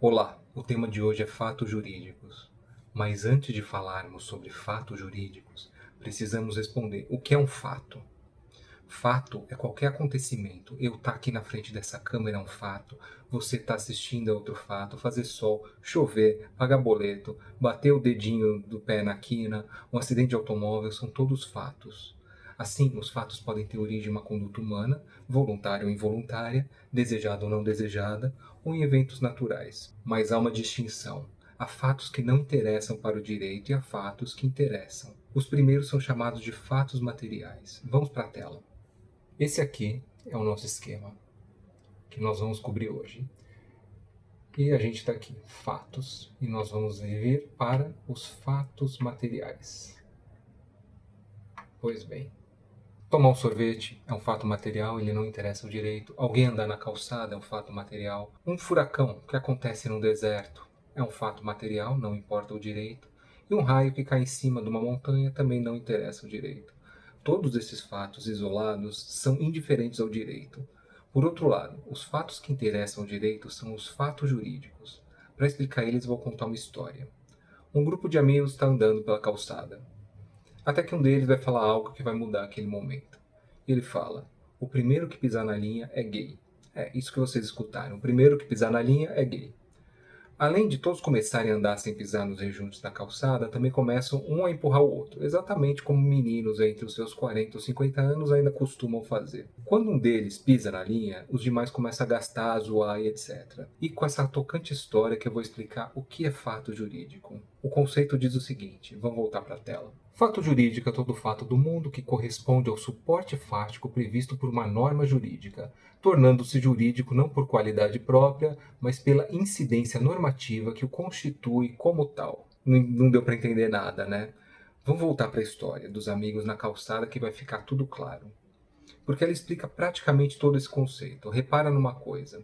Olá, o tema de hoje é fatos jurídicos. Mas antes de falarmos sobre fatos jurídicos, precisamos responder o que é um fato. Fato é qualquer acontecimento. Eu estar aqui na frente dessa câmera é um fato. Você estar assistindo é outro fato. Fazer sol, chover, pagar boleto, bater o dedinho do pé na quina, um acidente de automóvel são todos fatos. Assim, os fatos podem ter origem em uma conduta humana, voluntária ou involuntária, desejada ou não desejada, ou em eventos naturais. Mas há uma distinção. Há fatos que não interessam para o direito e há fatos que interessam. Os primeiros são chamados de fatos materiais. Vamos para a tela. Esse aqui é o nosso esquema que nós vamos cobrir hoje. E a gente está aqui, fatos, e nós vamos vir para os fatos materiais. Pois bem, tomar um sorvete é um fato material, ele não interessa ao direito. Alguém andar na calçada é um fato material. Um furacão que acontece no deserto é um fato material, não importa o direito. E um raio que cai em cima de uma montanha também não interessa ao direito. Todos esses fatos isolados são indiferentes ao direito. Por outro lado, os fatos que interessam ao direito são os fatos jurídicos. Para explicar eles, vou contar uma história. Um grupo de amigos está andando pela calçada. Até que um deles vai falar algo que vai mudar aquele momento. Ele fala: o primeiro que pisar na linha é gay. É isso que vocês escutaram. O primeiro que pisar na linha é gay. Além de todos começarem a andar sem pisar nos rejuntos da calçada, também começam um a empurrar o outro, exatamente como meninos entre os seus 40 ou 50 anos ainda costumam fazer. Quando um deles pisa na linha, os demais começam a gastar, a zoar e etc. E com essa tocante história que eu vou explicar o que é fato jurídico. O conceito diz o seguinte, vamos voltar para a tela. Fato jurídico é todo fato do mundo que corresponde ao suporte fático previsto por uma norma jurídica, tornando-se jurídico não por qualidade própria, mas pela incidência normativa que o constitui como tal. Não deu para entender nada, né? Vamos voltar para a história dos amigos na calçada que vai ficar tudo claro. Porque ela explica praticamente todo esse conceito. Repara numa coisa.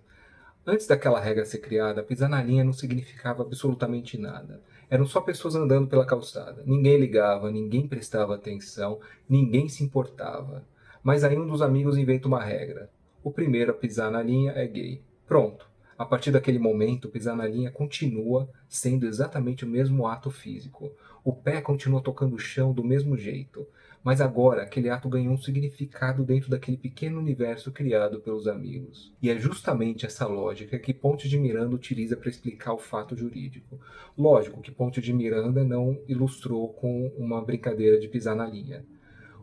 Antes daquela regra ser criada, pisar na linha não significava absolutamente nada. Eram só pessoas andando pela calçada. Ninguém ligava, ninguém prestava atenção, ninguém se importava. Mas aí um dos amigos inventa uma regra. O primeiro a pisar na linha é gay. Pronto. A partir daquele momento, pisar na linha continua sendo exatamente o mesmo ato físico. O pé continua tocando o chão do mesmo jeito. Mas agora aquele ato ganhou um significado dentro daquele pequeno universo criado pelos amigos. E é justamente essa lógica que Ponte de Miranda utiliza para explicar o fato jurídico. Lógico que Ponte de Miranda não ilustrou com uma brincadeira de pisar na linha.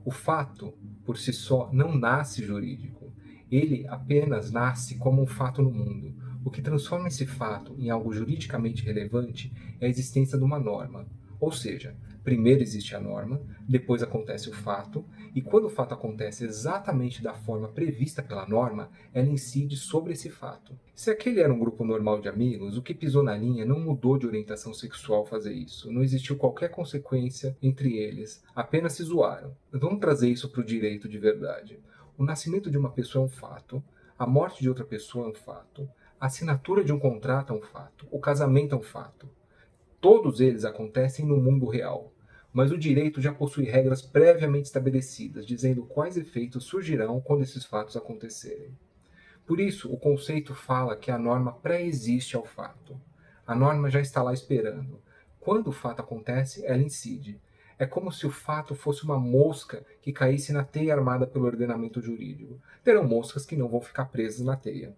O fato, por si só, não nasce jurídico. Ele apenas nasce como um fato no mundo. O que transforma esse fato em algo juridicamente relevante é a existência de uma norma. Ou seja, primeiro existe a norma, depois acontece o fato, e quando o fato acontece exatamente da forma prevista pela norma, ela incide sobre esse fato. Se aquele era um grupo normal de amigos, o que pisou na linha não mudou de orientação sexual ao fazer isso. Não existiu qualquer consequência entre eles, apenas se zoaram. Vamos trazer isso para o direito de verdade. O nascimento de uma pessoa é um fato, a morte de outra pessoa é um fato, a assinatura de um contrato é um fato, o casamento é um fato. Todos eles acontecem no mundo real, mas o direito já possui regras previamente estabelecidas, dizendo quais efeitos surgirão quando esses fatos acontecerem. Por isso, o conceito fala que a norma pré-existe ao fato. A norma já está lá esperando. Quando o fato acontece, ela incide. É como se o fato fosse uma mosca que caísse na teia armada pelo ordenamento jurídico. Terão moscas que não vão ficar presas na teia.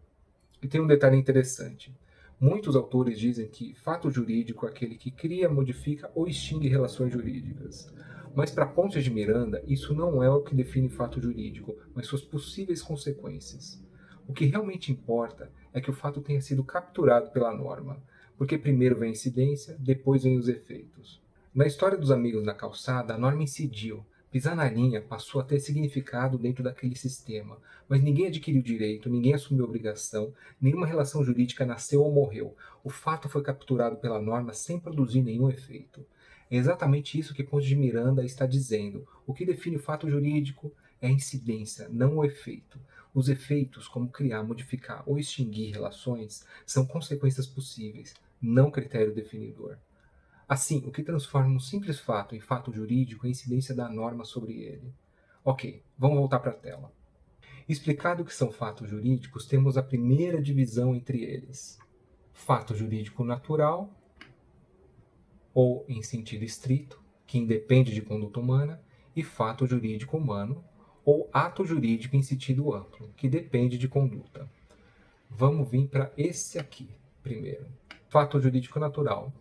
E tem um detalhe interessante. Muitos autores dizem que fato jurídico é aquele que cria, modifica ou extingue relações jurídicas. Mas para Pontes de Miranda, isso não é o que define fato jurídico, mas suas possíveis consequências. O que realmente importa é que o fato tenha sido capturado pela norma, porque primeiro vem a incidência, depois vem os efeitos. Na história dos amigos na calçada, a norma incidiu. Pisar na linha passou a ter significado dentro daquele sistema, mas ninguém adquiriu direito, ninguém assumiu obrigação, nenhuma relação jurídica nasceu ou morreu. O fato foi capturado pela norma sem produzir nenhum efeito. É exatamente isso que Ponte de Miranda está dizendo. O que define o fato jurídico é a incidência, não o efeito. Os efeitos, como criar, modificar ou extinguir relações, são consequências possíveis, não critério definidor. Assim, o que transforma um simples fato em fato jurídico é a incidência da norma sobre ele. Ok, vamos voltar para a tela. Explicado o que são fatos jurídicos, temos a primeira divisão entre eles. fato jurídico natural, ou em sentido estrito, que independe de conduta humana, e fato jurídico humano, ou ato jurídico em sentido amplo, que depende de conduta. Vamos vir para esse aqui primeiro. Fato jurídico natural.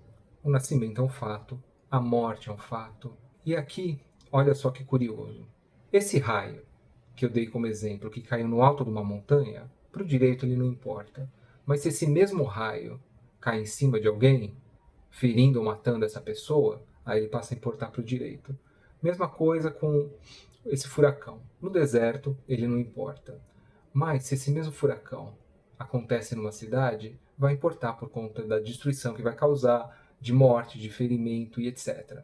O nascimento é um fato, a morte é um fato. E aqui, olha só que curioso. Esse raio que eu dei como exemplo, que caiu no alto de uma montanha, para o direito ele não importa. Mas se esse mesmo raio cai em cima de alguém, ferindo ou matando essa pessoa, aí ele passa a importar para o direito. Mesma coisa com esse furacão. No deserto, ele não importa. Mas se esse mesmo furacão acontece numa cidade, vai importar por conta da destruição que vai causar, de morte, de ferimento e etc.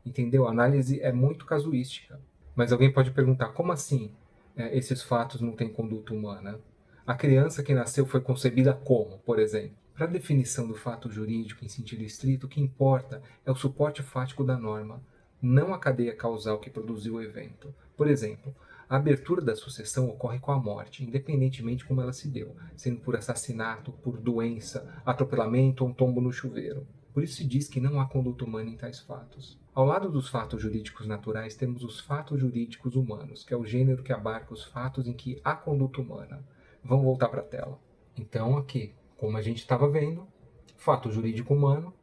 Entendeu? A análise é muito casuística. Mas alguém pode perguntar, como assim esses fatos não têm conduta humana? A criança que nasceu foi concebida como, por exemplo? Para a definição do fato jurídico em sentido estrito, o que importa é o suporte fático da norma, não a cadeia causal que produziu o evento. Por exemplo, a abertura da sucessão ocorre com a morte, independentemente de como ela se deu, sendo por assassinato, por doença, atropelamento ou um tombo no chuveiro. Por isso se diz que não há conduta humana em tais fatos. Ao lado dos fatos jurídicos naturais, temos os fatos jurídicos humanos, que é o gênero que abarca os fatos em que há conduta humana. Vamos voltar para a tela. Então, aqui, como a gente estava vendo, fato jurídico humano,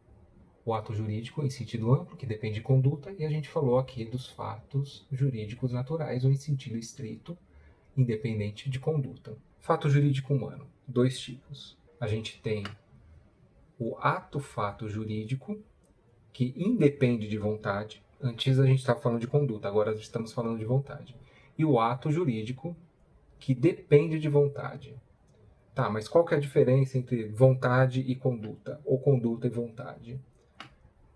o ato jurídico em sentido amplo, que depende de conduta, e a gente falou aqui dos fatos jurídicos naturais, ou em sentido estrito, independente de conduta. Fato jurídico humano, dois tipos. A gente tem o ato-fato jurídico, que independe de vontade. Antes a gente estava falando de conduta, agora estamos falando de vontade. E o ato jurídico, que depende de vontade. Tá, mas qual que é a diferença entre vontade e conduta, ou conduta e vontade?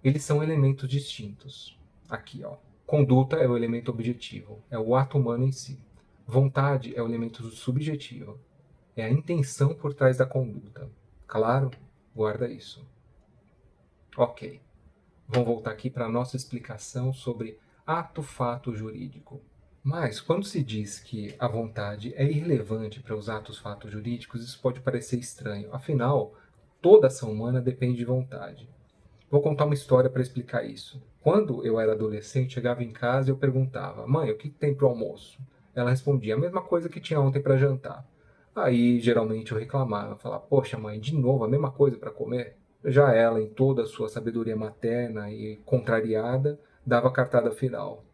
Eles são elementos distintos. Aqui, ó. Conduta é o elemento objetivo, é o ato humano em si. Vontade é o elemento subjetivo, é a intenção por trás da conduta. Claro? Guarda isso. Ok. Vamos voltar aqui para a nossa explicação sobre ato-fato jurídico. Mas, quando se diz que a vontade é irrelevante para os atos-fatos jurídicos, isso pode parecer estranho. Afinal, toda ação humana depende de vontade. Vou contar uma história para explicar isso. Quando eu era adolescente, chegava em casa e eu perguntava: mãe, o que tem para o almoço? Ela respondia: a mesma coisa que tinha ontem para jantar. Aí, geralmente, eu reclamava, falava: poxa, mãe, de novo a mesma coisa para comer? Já ela, em toda a sua sabedoria materna e contrariada, dava a cartada final: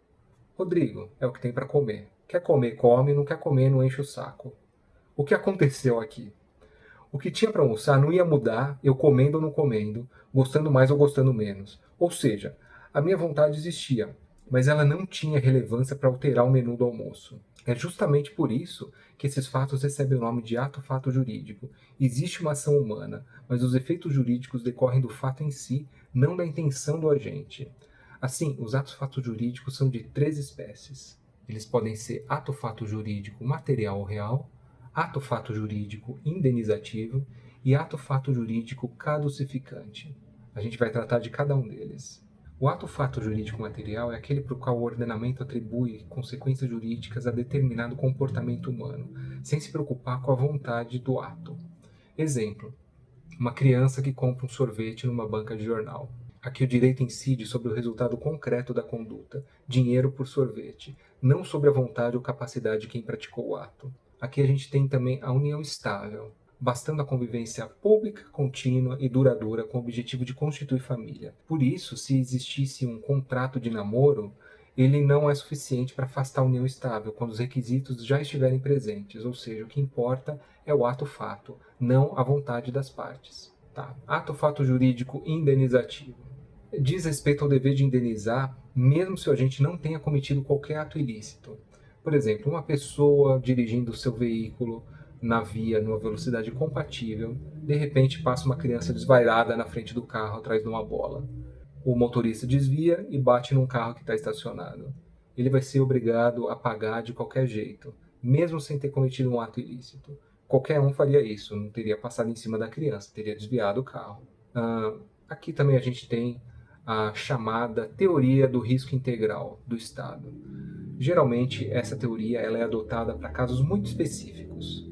Rodrigo, é o que tem para comer. Quer comer, come, não quer comer, não enche o saco. O que aconteceu aqui? O que tinha para almoçar não ia mudar, eu comendo ou não comendo, gostando mais ou gostando menos. Ou seja, a minha vontade existia, mas ela não tinha relevância para alterar o menu do almoço. É justamente por isso que esses fatos recebem o nome de ato-fato jurídico. Existe uma ação humana, mas os efeitos jurídicos decorrem do fato em si, não da intenção do agente. Assim, os atos-fatos jurídicos são de três espécies. Eles podem ser ato-fato jurídico material ou real, ato-fato jurídico indenizativo e ato-fato jurídico caducificante. A gente vai tratar de cada um deles. O ato-fato jurídico material é aquele para o qual o ordenamento atribui consequências jurídicas a determinado comportamento humano, sem se preocupar com a vontade do ato. Exemplo: uma criança que compra um sorvete numa banca de jornal. Aqui o direito incide sobre o resultado concreto da conduta, dinheiro por sorvete, não sobre a vontade ou capacidade de quem praticou o ato. Aqui a gente tem também a união estável, bastando a convivência pública, contínua e duradoura com o objetivo de constituir família. Por isso, se existisse um contrato de namoro, ele não é suficiente para afastar a união estável quando os requisitos já estiverem presentes, ou seja, o que importa é o ato-fato, não a vontade das partes. Tá. Ato-fato jurídico indenizativo. Diz respeito ao dever de indenizar, mesmo se o agente não tenha cometido qualquer ato ilícito. Por exemplo, uma pessoa dirigindo o seu veículo na via numa velocidade compatível, de repente passa uma criança desvairada na frente do carro atrás de uma bola. O motorista desvia e bate num carro que está estacionado. Ele vai ser obrigado a pagar de qualquer jeito, mesmo sem ter cometido um ato ilícito. Qualquer um faria isso, não teria passado em cima da criança, teria desviado o carro. Aqui também a gente tem a chamada teoria do risco integral do Estado. Geralmente, essa teoria ela é adotada para casos muito específicos.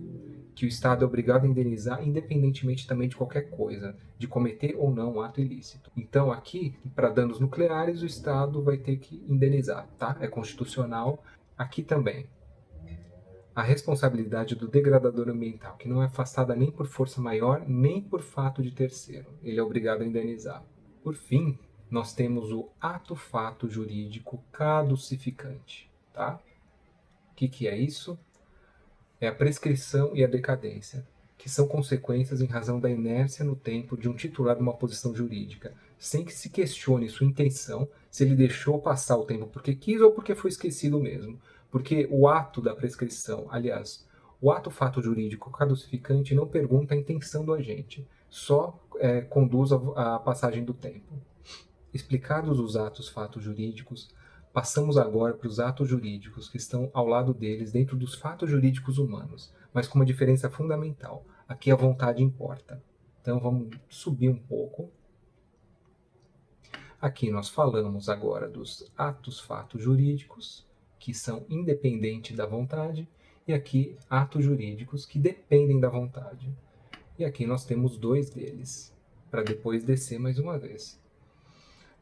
que o Estado é obrigado a indenizar independentemente também de qualquer coisa, de cometer ou não um ato ilícito. Então aqui, para danos nucleares, o Estado vai ter que indenizar, tá? É constitucional. Aqui também, a responsabilidade do degradador ambiental, que não é afastada nem por força maior, nem por fato de terceiro. Ele é obrigado a indenizar. Por fim, nós temos o ato-fato jurídico caducificante, tá? O que é isso? É a prescrição e a decadência, que são consequências em razão da inércia no tempo de um titular de uma posição jurídica, sem que se questione sua intenção, se ele deixou passar o tempo porque quis ou porque foi esquecido mesmo. Porque o ato da prescrição, aliás, o ato-fato jurídico caducificante não pergunta a intenção do agente, só conduz à passagem do tempo. Explicados os atos-fatos jurídicos, passamos agora para os atos jurídicos que estão ao lado deles dentro dos fatos jurídicos humanos, mas com uma diferença fundamental. Aqui a vontade importa. Então vamos subir um pouco. Aqui nós falamos agora dos atos-fatos jurídicos, que são independentes da vontade, e aqui atos jurídicos que dependem da vontade. E aqui nós temos dois deles, para depois descer mais uma vez.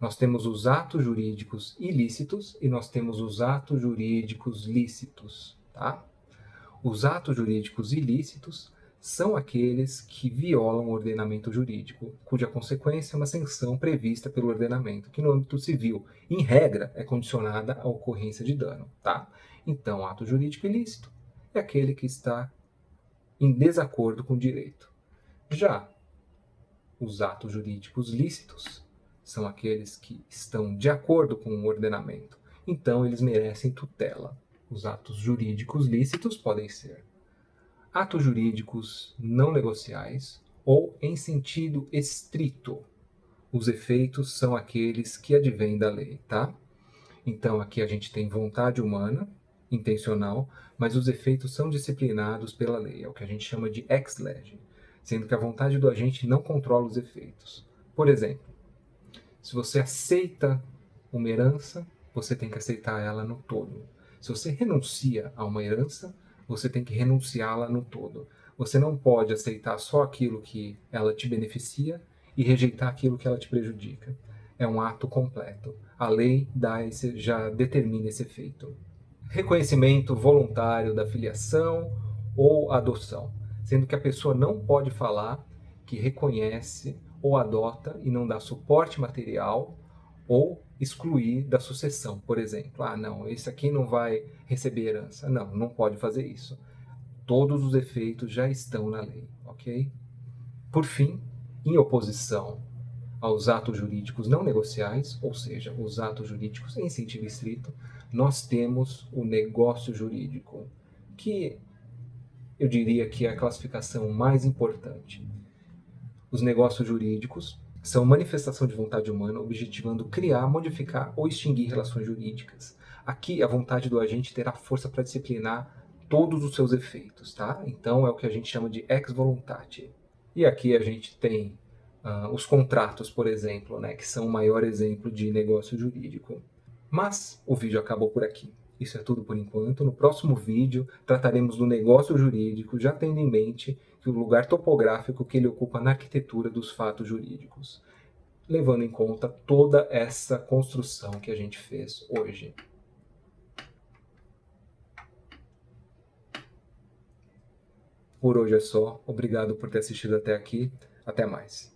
Nós temos os atos jurídicos ilícitos e nós temos os atos jurídicos lícitos, tá? Os atos jurídicos ilícitos são aqueles que violam o ordenamento jurídico, cuja consequência é uma sanção prevista pelo ordenamento, que no âmbito civil, em regra, é condicionada à ocorrência de dano, tá? Então, ato jurídico ilícito é aquele que está em desacordo com o direito. Já os atos jurídicos lícitos são aqueles que estão de acordo com o ordenamento. Então, eles merecem tutela. Os atos jurídicos lícitos podem ser atos jurídicos não negociais ou em sentido estrito. Os efeitos são aqueles que advêm da lei, tá? Então, aqui a gente tem vontade humana, intencional, mas os efeitos são disciplinados pela lei. É o que a gente chama de ex lege, sendo que a vontade do agente não controla os efeitos. Por exemplo, se você aceita uma herança, você tem que aceitar ela no todo. Se você renuncia a uma herança, você tem que renunciá-la no todo. Você não pode aceitar só aquilo que ela te beneficia e rejeitar aquilo que ela te prejudica. É um ato completo. A lei já determina esse efeito. Reconhecimento voluntário da filiação ou adoção, sendo que a pessoa não pode falar que reconhece ou adota e não dá suporte material ou excluir da sucessão, por exemplo. Ah, não, esse aqui não vai receber herança. Não, não pode fazer isso. Todos os efeitos já estão na lei, ok? Por fim, em oposição aos atos jurídicos não negociais, ou seja, os atos jurídicos em sentido estrito, nós temos o negócio jurídico, que eu diria que é a classificação mais importante. Os negócios jurídicos são manifestação de vontade humana objetivando criar, modificar ou extinguir relações jurídicas. Aqui, a vontade do agente terá força para disciplinar todos os seus efeitos, tá? Então, é o que a gente chama de ex voluntate. E aqui a gente tem os contratos, por exemplo, né, que são o maior exemplo de negócio jurídico. Mas o vídeo acabou por aqui. Isso é tudo por enquanto. No próximo vídeo trataremos do negócio jurídico, já tendo em mente que o lugar topográfico que ele ocupa na arquitetura dos fatos jurídicos, levando em conta toda essa construção que a gente fez hoje. Por hoje é só. Obrigado por ter assistido até aqui. Até mais.